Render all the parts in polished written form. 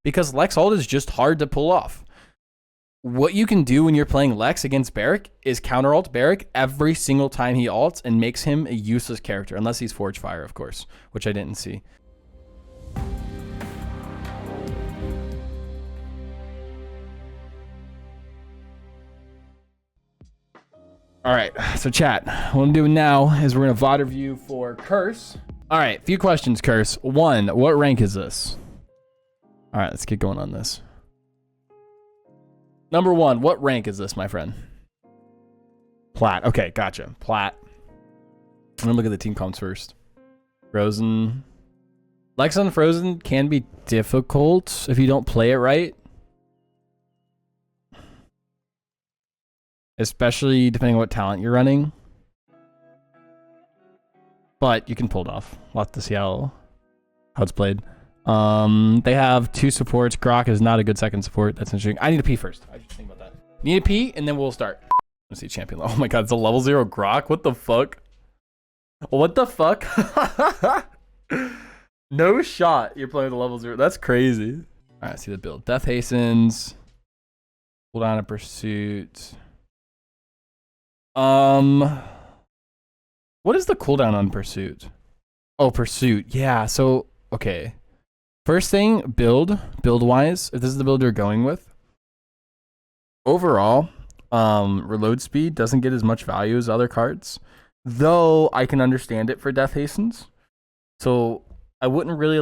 because Lex ult is just hard to pull off. What you can do when you're playing Lex against Barrack is counter ult Barrack every single time he ults and makes him a useless character, unless he's Forge Fire, of course, which I didn't see. All right, so chat, what I'm doing now is we're gonna VOD review for Curse. All right, few questions, Curse. One, what rank is this? All right, let's get going on this. Number one, what rank is this, my friend? Plat. Okay, gotcha. Plat. I'm gonna look at the team comps first. Frozen. Lex on Frozen can be difficult if you don't play it right. Especially depending on what talent you're running. But you can pull it off. We'll have to see how it's played. They have 2 supports. Grok is not a good second support. That's interesting. I need to pee first. I should think about that. Need to pee and then we'll start. Let's see champion. Oh my god, it's a level 0 Grok. What the fuck? What the fuck? No shot. You're playing with a level 0. That's crazy. All right, see the build. Death Hastens. Cooldown of Pursuit. What is the cooldown on Pursuit? Oh, Pursuit. Yeah. So okay. First thing, build-wise, if this is the build you're going with, overall, reload speed doesn't get as much value as other cards, though I can understand it for Death Hastens. So I wouldn't really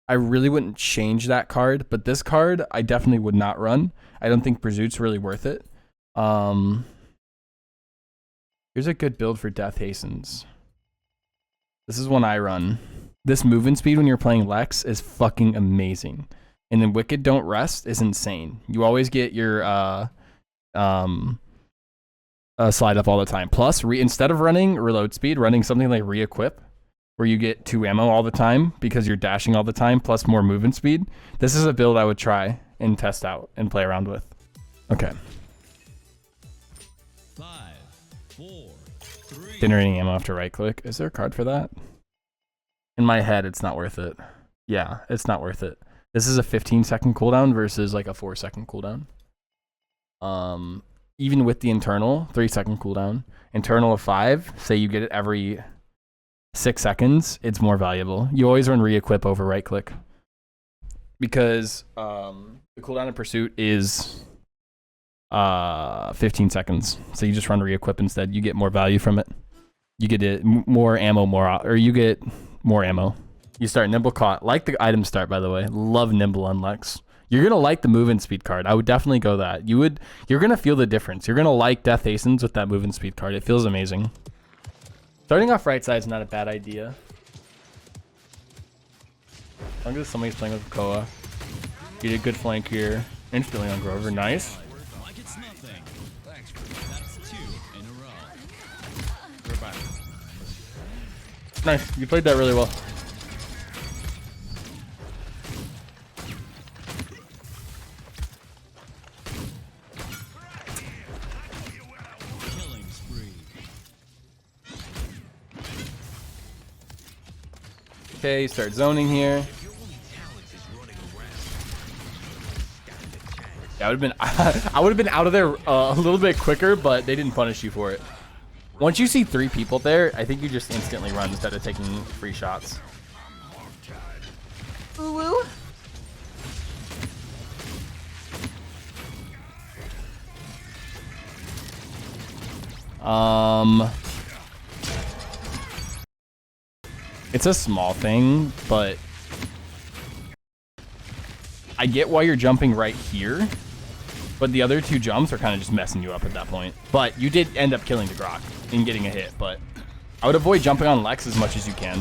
wouldn't change that card, but this card I definitely would not run. I don't think Pursuit's really worth it. Here's a good build for Death Hastens. This is one I run. This movement speed when you're playing Lex is fucking amazing. And then Wicked Don't Rest is insane. You always get your slide up all the time. Plus, instead of running reload speed, running something like Re-Equip, where you get 2 ammo all the time because you're dashing all the time, plus more movement speed. This is a build I would try and test out and play around with. Okay. 5, 4, 3. Generating ammo after right click. Is there a card for that? In my head, it's not worth it. Yeah, it's not worth it. This is a 15-second cooldown versus like a 4-second cooldown. Even with the internal, 3-second cooldown. Internal of 5, say you get it every 6 seconds, it's more valuable. You always run Re-Equip over right click. Because the cooldown of Pursuit is 15 seconds. So you just run Re-Equip instead. You get more value from it. You get it more ammo, you get more ammo. You start Nimble Caught. Like the item start, by the way. Love Nimble on Lex. You're gonna like the movement speed card. I would definitely go that. You're gonna feel the difference. You're gonna like Death Hastens with that movement speed card. It feels amazing. Starting off right side is not a bad idea. As long as somebody's playing with Koa. You did good flank here. Instantly on Grover. Nice. Like it's nothing. That's 2 in a row. We're back. Nice. You played that really well. Killing spree. Okay, you start zoning here. Yeah, I would have been out of there a little bit quicker, but they didn't punish you for it. Once you see 3 people there, I think you just instantly run instead of taking free shots. Ooh. It's a small thing, but I get why you're jumping right here, but the other 2 jumps are kind of just messing you up at that point. But you did end up killing the Grok and getting a hit, but I would avoid jumping on Lex as much as you can.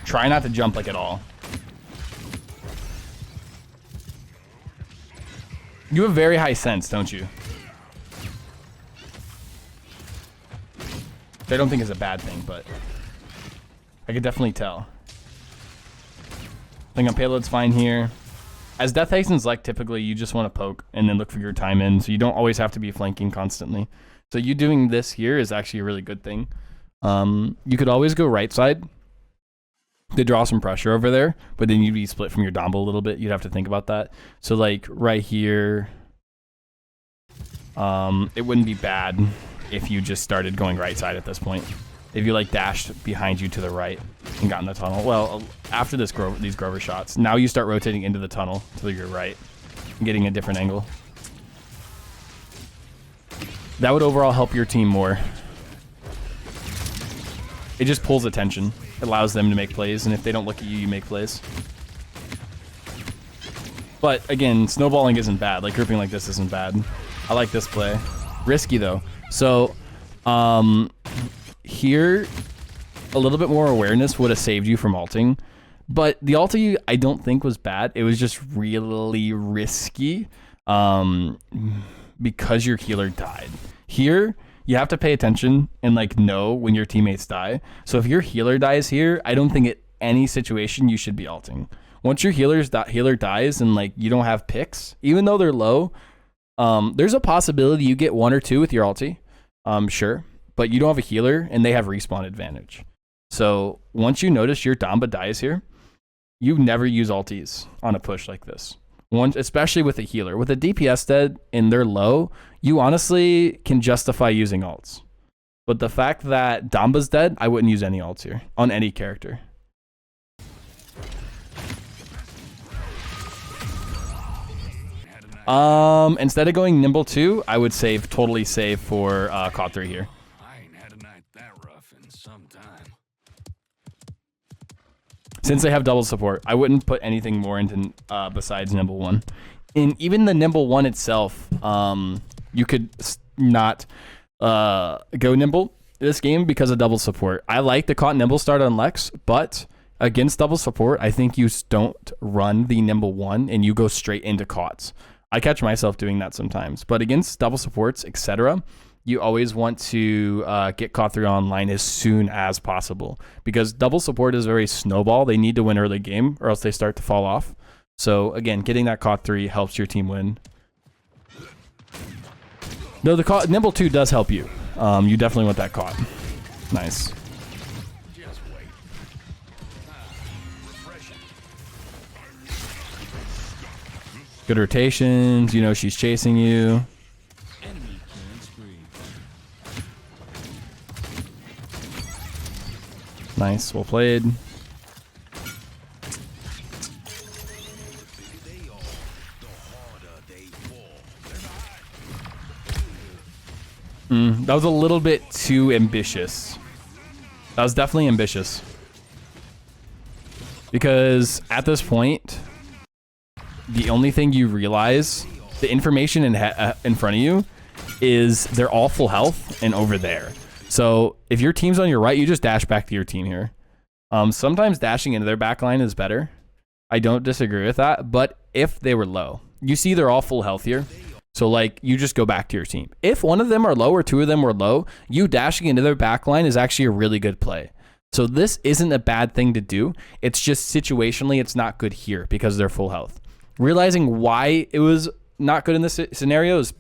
Try not to jump like at all. You have very high sense, don't you? Which I don't think is a bad thing, but I could definitely tell. I think on payload's fine here. As Death Hastens like, typically you just want to poke and then look for your time in, so you don't always have to be flanking constantly. So you doing this here is actually a really good thing. You could always go right side to draw some pressure over there, but then you'd be split from your Damba a little bit. You'd have to think about that. So like right here, it wouldn't be bad if you just started going right side at this point. If you like dashed behind you to the right and got in the tunnel. Well, after these Grover shots, now you start rotating into the tunnel to your right and getting a different angle. That would overall help your team more. It just pulls attention. It allows them to make plays, and if they don't look at you, you make plays. But again, snowballing isn't bad. Like grouping like this isn't bad. I like this play. Risky though. So here, a little bit more awareness would have saved you from ulting. But the ulti I don't think was bad. It was just really risky because your healer died. Here, you have to pay attention and like know when your teammates die. So if your healer dies here, I don't think at any situation you should be ulting. Once your healer dies and like you don't have picks, even though they're low, there's a possibility you get 1 or 2 with your ulti. Sure, but you don't have a healer and they have respawn advantage. So once you notice your Damba dies here, you never use ultis on a push like this. Especially with a healer. With a DPS dead and they're low, you honestly can justify using ults. But the fact that Damba's dead, I wouldn't use any ults here on any character. Instead of going Nimble 2, I would totally save for Caught 3 here. I ain't had a night that rough in some time. Since they have double support, I wouldn't put anything more into besides Nimble 1. And even the Nimble 1 itself, you could not go Nimble this game because of double support. I like the Caught Nimble start on Lex, but against double support, I think you don't run the Nimble 1 and you go straight into Caughts. I catch myself doing that sometimes. But against double supports, etc., you always want to get Caught 3 online as soon as possible because double support is very snowball. They need to win early game or else they start to fall off. So again, getting that Caught 3 helps your team win. No, the Nimble 2 does help you. You definitely want that Caught. Nice. Just wait. Refreshing. Good rotations. You know she's chasing you. Enemy killing spree. Nice. Well played. That was a little bit too ambitious. That was definitely ambitious. Because at this point, the only thing you realize, the information in front of you, is they're all full health and over there. So if your team's on your right, you just dash back to your team here. Sometimes dashing into their backline is better. I don't disagree with that. But if they were low, you see they're all full health here. So, like, you just go back to your team. If one of them are low or 2 of them are low, you dashing into their backline is actually a really good play. So this isn't a bad thing to do. It's just situationally, it's not good here because they're full health. Realizing why it was not good in this scenario is,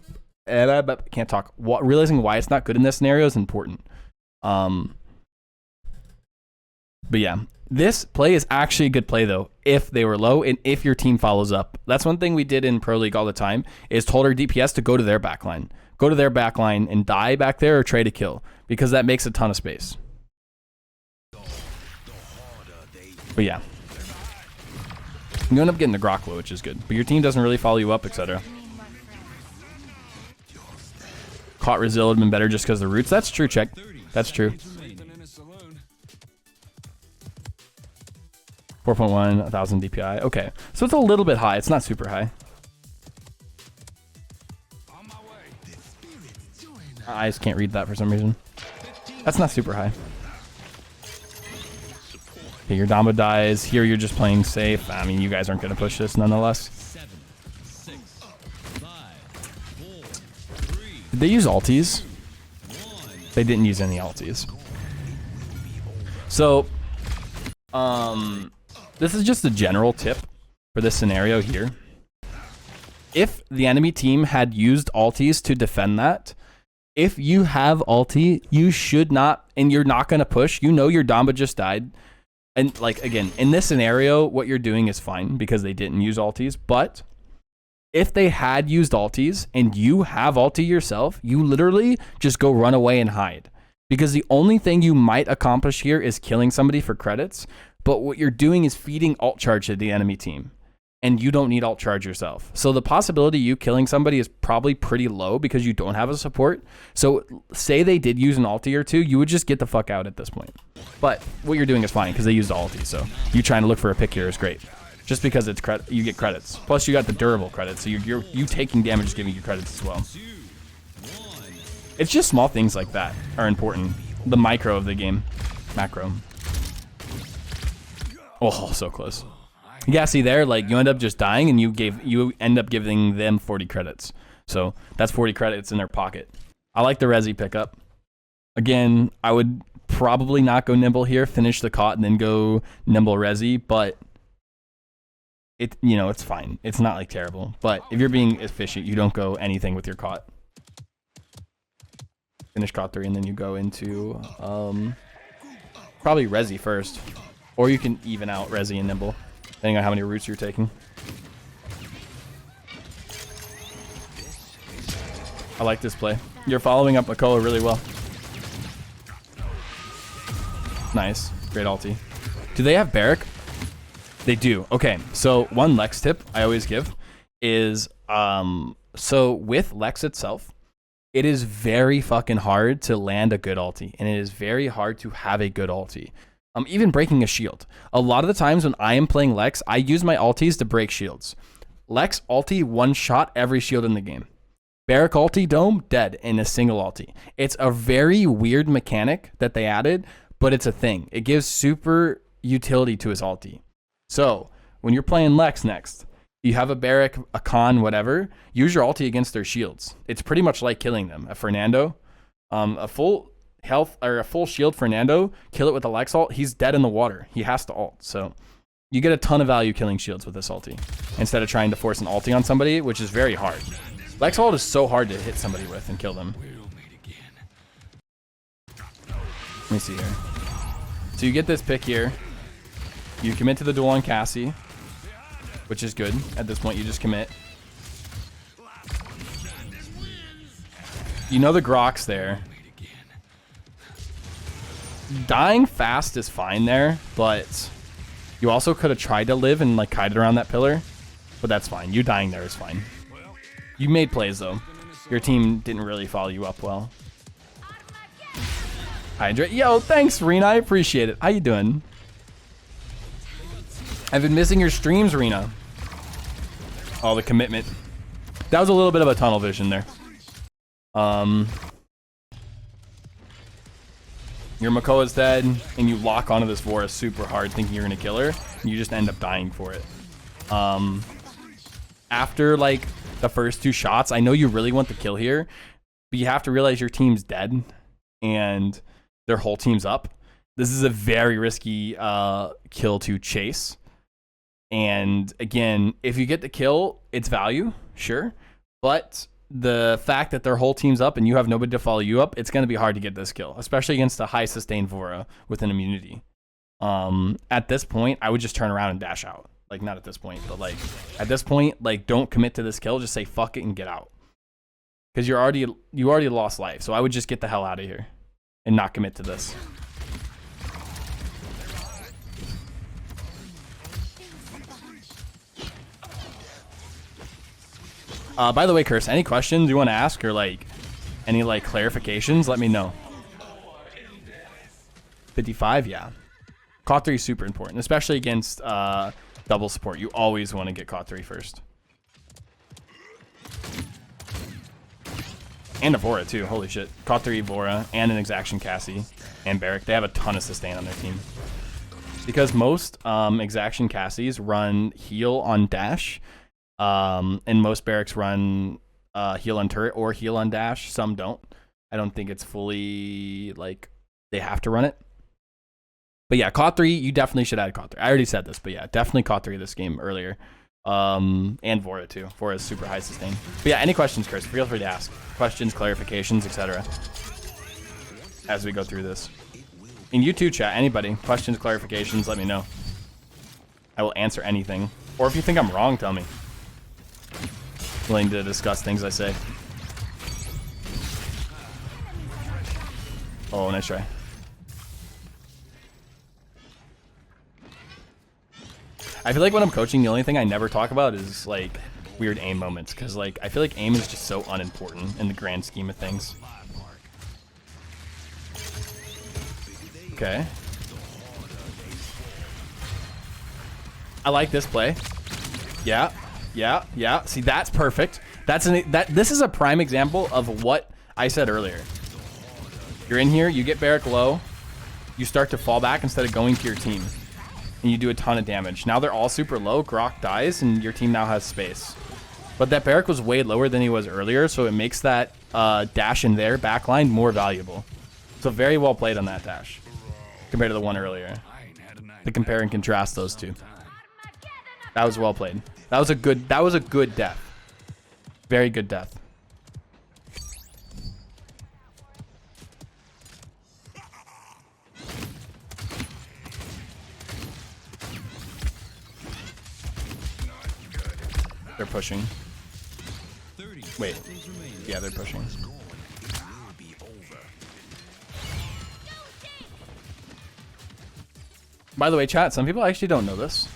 can't talk. Realizing why it's not good in this scenario is important. But yeah, this play is actually a good play though, if they were low and if your team follows up. That's one thing we did in Pro League all the time is told our DPS to go to their backline. Go to their backline and die back there or trade a kill because that makes a ton of space. But yeah. You end up getting the Groklo, which is good. But your team doesn't really follow you up, etc. Caught Rezil would have been better just because of the roots. That's true, check. That's true. 4.1, 1,000 DPI. Okay. So it's a little bit high. It's not super high. I just can't read that for some reason. That's not super high. Okay, your Damba dies. Here you're just playing safe. I mean, you guys aren't going to push this nonetheless. 7, 6, 5, 4, 3. Did they use ultis? 1. They didn't use any ultis. So, this is just a general tip for this scenario here. If the enemy team had used ultis to defend that, if you have ulti, you should not, and you're not going to push, you know your Damba just died, And like, again, in this scenario, what you're doing is fine because they didn't use ultis. But if they had used ultis and you have ulti yourself, you literally just go run away and hide. Because the only thing you might accomplish here is killing somebody for credits. But what you're doing is feeding ult charge to the enemy team. And you don't need ult charge yourself. So the possibility of you killing somebody is probably pretty low because you don't have a support. So say they did use an ulti or two, you would just get the fuck out at this point. But what you're doing is fine because they used ulti. So you trying to look for a pick here is great. Just because it's you get credits. Plus you got the durable credits. So you taking damage is giving you credits as well. It's just small things like that are important. The micro of the game. Macro. Oh, so close. Yeah, see there, like you end up just dying and you end up giving them 40 credits. So that's 40 credits in their pocket. I like the resi pickup. Again, I would probably not go nimble here, finish the caught and then go nimble resi, but it's fine. It's not like terrible. But if you're being efficient, you don't go anything with your caught. Finish caught 3 and then you go into probably resi first. Or you can even out resi and nimble, depending on how many routes you're taking. I like this play. You're following up Makoa really well. Nice. Great ulti. Do they have Barrack? They do. Okay, so one Lex tip I always give is, so with Lex itself, it is very fucking hard to land a good ulti, and it is very hard to have a good ulti. Even breaking a shield. A lot of the times when I am playing Lex, I use my ultis to break shields. Lex ulti one shot every shield in the game. Barrack ulti dome dead in a single ulti. It's a very weird mechanic that they added, but it's a thing. It gives super utility to his ulti. So when you're playing Lex next, you have a Barrack, a Khan, whatever. Use your ulti against their shields. It's pretty much like killing them. A Fernando, a full health or a full shield Fernando, kill it with a Lex ult, he's dead in the water. He has to ult. So you get a ton of value killing shields with this ulti instead of trying to force an ulti on somebody, which is very hard. Lex ult is so hard to hit somebody with and kill them. Let me see here. So you get this pick here. You commit to the duel on Cassie, which is good. At this point, you just commit. You know the Grok's there. Dying fast is fine there, but you also could have tried to live and like hide it around that pillar, but that's fine. You dying there is fine. You made plays though. Your team didn't really follow you up well. Hydrate. Yo, thanks, Rena. I appreciate it. How you doing? I've been missing your streams, Rena. Oh, the commitment. That was a little bit of a tunnel vision there. Your Makoa's dead, and you lock onto this Vora super hard, thinking you're gonna kill her, and you just end up dying for it. After like the first 2 shots, I know you really want the kill here, but you have to realize your team's dead, and their whole team's up. This is a very risky kill to chase. And again, if you get the kill, it's value, sure, but the fact that their whole team's up and you have nobody to follow you up, it's going to be hard to get this kill, especially against a high sustained Vora with an immunity. At this point, I would just turn around and dash out. Like, not at this point, but like at this point, like don't commit to this kill. Just say fuck it and get out, because you already lost life. So I would just get the hell out of here and not commit to this. By the way, Curse, any questions you want to ask or like any like clarifications, let me know. 55, yeah. Caught 3 is super important, especially against double support. You always want to get caught 3 first. And a Vora too, holy shit. Caught 3 Vora and an Exaction Cassie and Barrack. They have a ton of sustain on their team. Because most Exaction Cassies run heal on dash. And most Barracks run heal on turret or heal on dash. Some don't. I don't think it's fully like they have to run it. But yeah, caught 3, you definitely should add caught 3. I already said this, but yeah, definitely caught 3 this game earlier. And Vora too. Vora is super high sustain. But yeah, any questions, Curse? Feel free to ask. Questions, clarifications, etc. as we go through this. And you too, chat. Anybody. Questions, clarifications, let me know. I will answer anything. Or if you think I'm wrong, tell me. Willing to discuss things I say. Oh, nice try. I feel like when I'm coaching, the only thing I never talk about is like weird aim moments, because like I feel like aim is just so unimportant in the grand scheme of things. Okay. I like this play. Yeah, yeah, yeah. See, that's perfect. This is a prime example of what I said earlier. You're in here, you get Barrack low, you start to fall back instead of going to your team, and you do a ton of damage. Now they're all super low, Grok dies, and your team now has space. But that Barrack was way lower than he was earlier, so it makes that dash in their backline more valuable. So very well played on that dash compared to the one earlier. To compare and contrast those two. That was well played. That was a good death. Very good death. They're pushing. Wait. Yeah, they're pushing. By the way, chat, some people actually don't know this.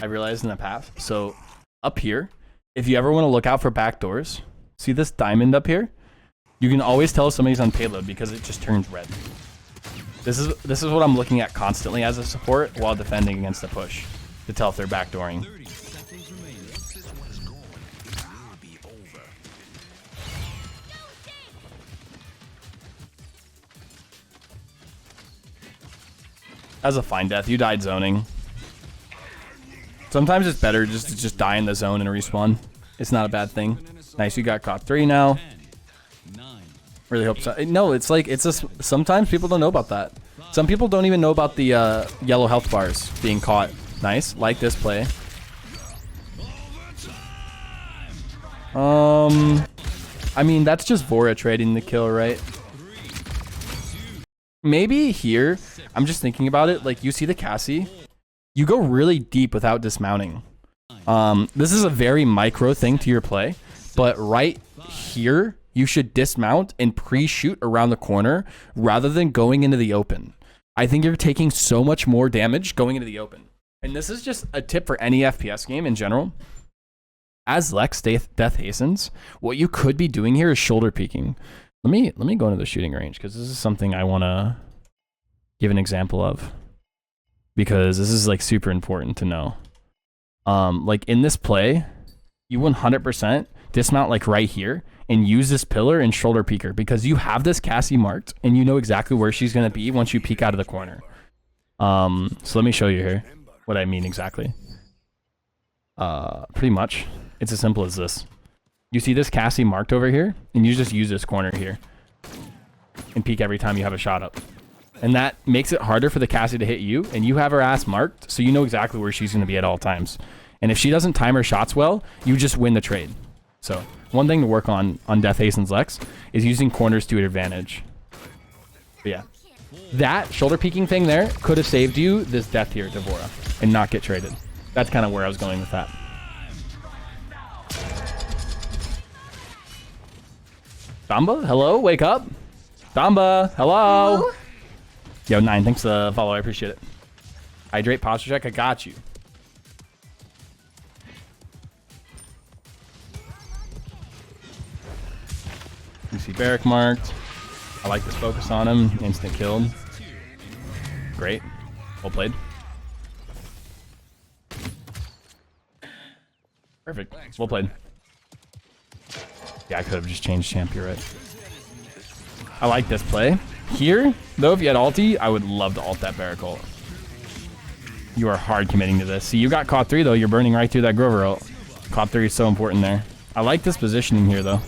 I realized in the past. So up here, if you ever want to look out for back doors, see this diamond up here? You can always tell if somebody's on payload because it just turns red. This is what I'm looking at constantly as a support while defending against the push to tell if they're backdooring. That was a fine death. You died zoning. Sometimes it's better just to just die in the zone and respawn. It's not a bad thing. Nice, you got caught 3 now. Really hope so. No, it's like, sometimes people don't know about that. Some people don't even know about the yellow health bars being caught. Nice, like this play. I mean, that's just Vora trading the kill, right? Maybe here, I'm just thinking about it, like you see the Cassie, you go really deep without dismounting. This is a very micro thing to your play, but right here, you should dismount and pre-shoot around the corner rather than going into the open. I think you're taking so much more damage going into the open. And this is just a tip for any FPS game in general. As Lex death hastens, what you could be doing here is shoulder peeking. Let me go into the shooting range because this is something I want to give an example of, because this is like super important to know. Like in this play, you 100% dismount like right here and use this pillar and shoulder peeker because you have this Cassie marked and you know exactly where she's going to be once you peek out of the corner. So let me show you here what I mean exactly. Pretty much, it's as simple as this. You see this Cassie marked over here, and you just use this corner here and peek every time you have a shot up. And that makes it harder for the Cassie to hit you, and you have her ass marked, so you know exactly where she's going to be at all times. And if she doesn't time her shots well, you just win the trade. So one thing to work on Death Hasten's Lex is using corners to your advantage. But yeah, that shoulder peeking thing there could have saved you this death here, Devora, and not get traded. That's kind of where I was going with that. Damba, hello, wake up. Damba, hello. Yo, 9, thanks for the follow, I appreciate it. Hydrate, posture check, I got you. You see Barrack marked. I like this focus on him, instant killed. Great, well played. Perfect, well played. Yeah, I could have just changed champ, you're right. I like this play. Here, though, if you had ulti, I would love to ult that Barrack ult. You are hard committing to this. See, you got caught 3, though. You're burning right through that Grover ult. Caught 3 is so important there. I like this positioning here, though.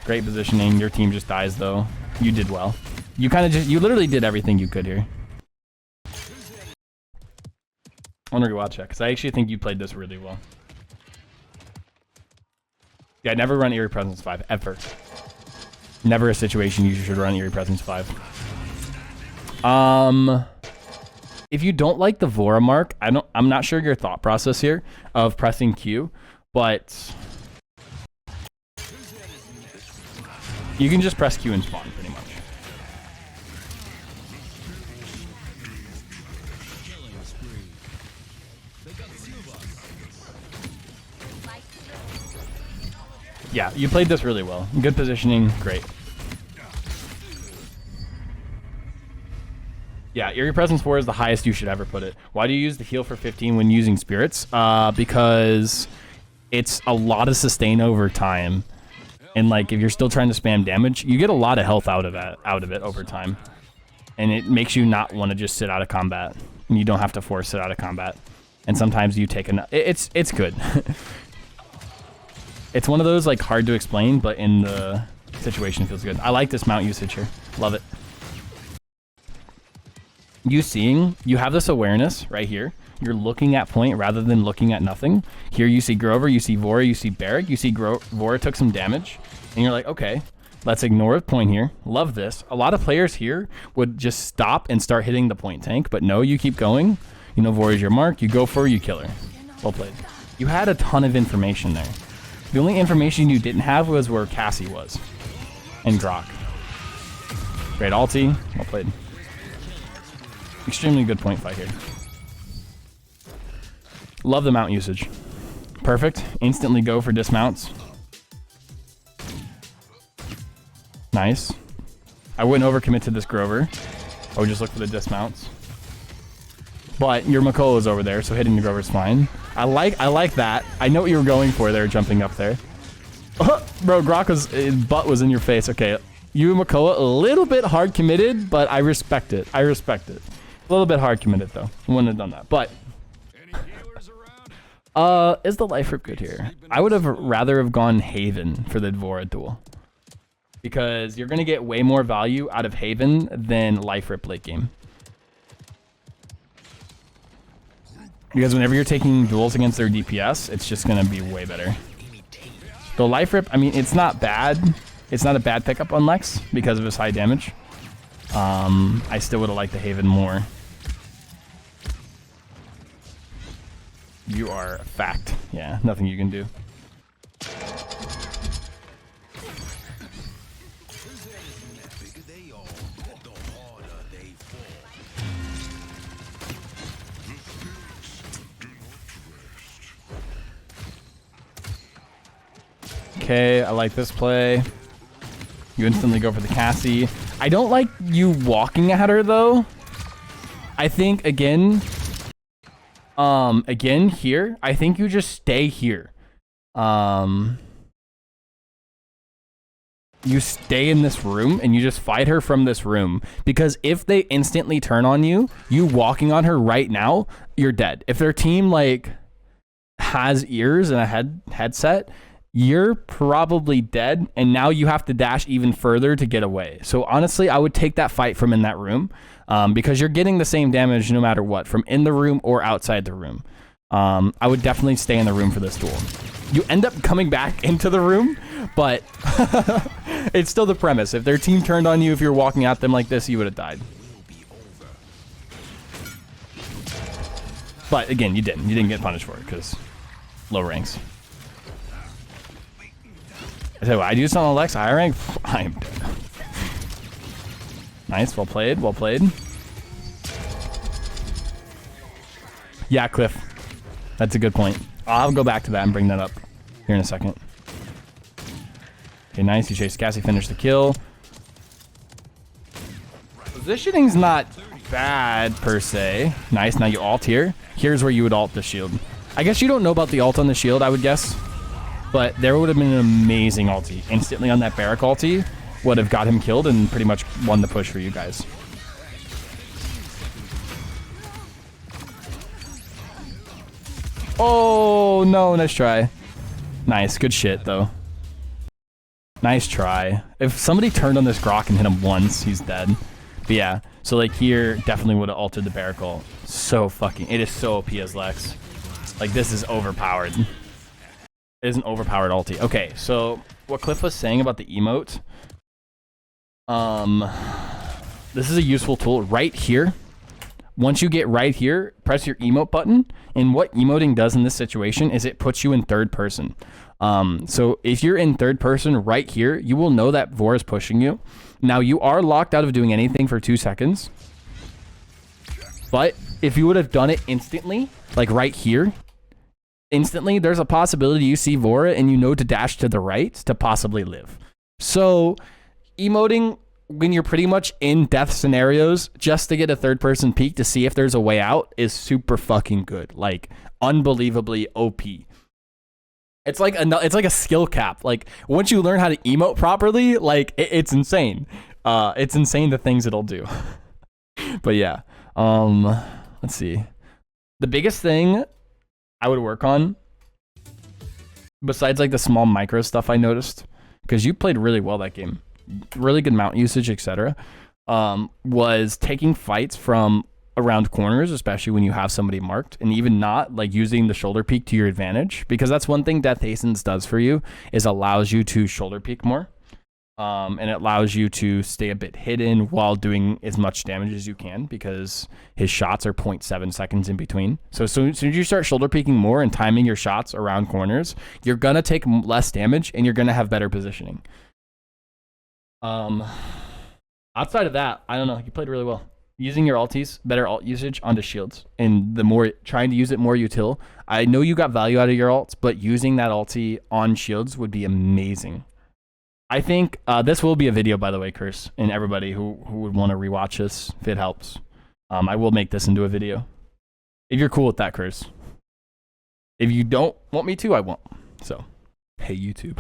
Great positioning. Your team just dies, though. You did well. You you literally did everything you could here. I want to go watch that, because I actually think you played this really well. Yeah, never run Eerie Presence 5, ever. Never a situation you should run Eerie Presence 5. If you don't like the Vora mark, I'm not sure your thought process here of pressing Q, but you can just press Q and spawn pretty much. Yeah, you played this really well. Good positioning, great. Yeah, Eerie Presence 4 is the highest you should ever put it. Why do you use the heal for 15 when using spirits? Because it's a lot of sustain over time. And like if you're still trying to spam damage, you get a lot of health out of it over time. And it makes you not want to just sit out of combat. And you don't have to force sit out of combat. And sometimes you take it's good. It's one of those like hard to explain, but in the situation feels good. I like this mount usage here. Love it. You have this awareness right here. You're looking at point rather than looking at nothing. Here you see Grover, you see Vora, you see Barrick, you see Vora took some damage, and you're like, okay, let's ignore the point here. Love this. A lot of players here would just stop and start hitting the point tank, but no, you keep going. You know Vora's your mark, you go for her, you kill her. Well played. You had a ton of information there. The only information you didn't have was where Cassie was. And Grok. Great ulti. Well played. Extremely good point fight here. Love the mount usage. Perfect. Instantly go for dismounts. Nice. I wouldn't overcommit to this Grover. I would just look for the dismounts. But your Makola's over there, so hitting the Grover's fine. I like that. I know what you were going for there, jumping up there. Bro, his butt was in your face. Okay, you Makola, a little bit hard committed, but I respect it. I respect it. A little bit hard committed though. Wouldn't have done that. But is the life rip good here? I would have rather have gone Haven for the Dvora duel. Because you're gonna get way more value out of Haven than life rip late game. Because whenever you're taking duels against their DPS, it's just going to be way better. The life rip, I mean, it's not bad. It's not a bad pickup on Lex because of his high damage. I still would have liked the Haven more. You are a fact. Yeah, nothing you can do. Okay, I like this play. You instantly go for the Cassie. I don't like you walking at her though. I think again here, I think you just stay here. You stay in this room and you just fight her from this room, because if they instantly turn on you, you walking on her right now, you're dead. If their team like has ears and a headset, you're probably dead, and now you have to dash even further to get away. So honestly, I would take that fight from in that room, because you're getting the same damage no matter what, from in the room or outside the room. I would definitely stay in the room for this duel. You end up coming back into the room, but it's still the premise. If their team turned on you, if you're walking at them like this, you would have died. But again, you didn't. You didn't get punished for it because low ranks. I tell you what, I do something on Lex, high rank, I am dead. Nice, well played, well played. Yeah, Cliff. That's a good point. I'll go back to that and bring that up here in a second. Okay, nice, you chase Cassie, finish the kill. Positioning's not bad per se. Nice, now you ult here. Here's where you would ult the shield. I guess you don't know about the ult on the shield, I would guess. But there would have been an amazing ulti. Instantly on that Barrack ulti would have got him killed and pretty much won the push for you guys. Oh, no, nice try. Nice, good shit, though. Nice try. If somebody turned on this Grok and hit him once, he's dead. But yeah, so like here, definitely would have altered the Barrack ult. So fucking, it is so OP as Lex. Like, this is overpowered. It is an overpowered ulti. Okay, so what Cliff was saying about the emote, this is a useful tool right here. Once you get right here, press your emote button. And what emoting does in this situation is it puts you in third person. So if you're in third person right here, you will know that Vor is pushing you. Now you are locked out of doing anything for 2 seconds. But if you would have done it instantly, like right here, instantly, there's a possibility you see Vora and you know to dash to the right to possibly live. So emoting when you're pretty much in death scenarios just to get a third person peek to see if there's a way out is super fucking good. Like unbelievably OP. It's like a skill cap. Like once you learn how to emote properly, like it's insane. It's insane the things it'll do. But yeah, let's see. The biggest thing I would work on, besides like the small micro stuff I noticed, because you played really well that game, really good mount usage, etc., was taking fights from around corners, especially when you have somebody marked, and even not like using the shoulder peek to your advantage, because that's one thing Death Hastens does for you is allows you to shoulder peek more. And it allows you to stay a bit hidden while doing as much damage as you can because his shots are 0.7 seconds in between. So as soon as you start shoulder peeking more and timing your shots around corners, you're going to take less damage and you're going to have better positioning. Outside of that, I don't know. You played really well. Using your ultis, better ult usage onto shields, and the more trying to use it more util. I know you got value out of your ults, but using that ulti on shields would be amazing. I think this will be a video, by the way, Curse, and everybody who would want to rewatch this, if it helps. I will make this into a video. If you're cool with that, Curse. If you don't want me to, I won't. So, hey, YouTube.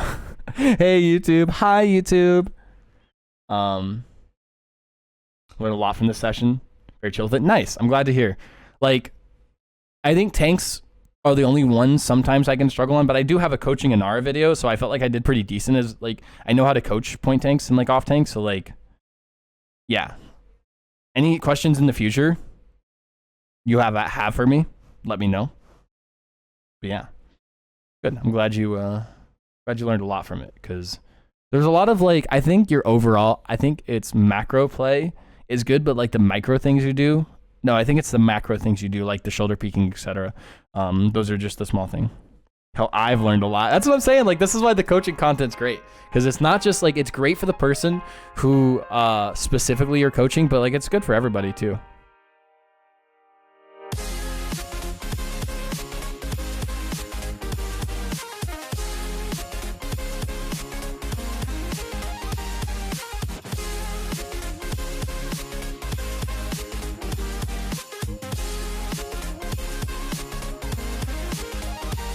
Hey, YouTube. Hi, YouTube. Learned a lot from this session. Very chill with it. Nice. I'm glad to hear. Like, I think tanks are the only ones sometimes I can struggle on, but I do have a coaching Inara video, so I felt like I did pretty decent as, like, I know how to coach point tanks and, like, off tanks, so, like, yeah. Any questions in the future you have for me, let me know. But, yeah. Good. I'm glad you learned a lot from it, because there's a lot of, like, I think it's macro play is good, but, like, the micro things you do, no, I think it's the macro things you do, like the shoulder peeking, etc. Those are just the small thing. Hell, I've learned a lot. That's what I'm saying. Like, this is why the coaching content's great, because it's not just like it's great for the person who specifically you're coaching, but like it's good for everybody too.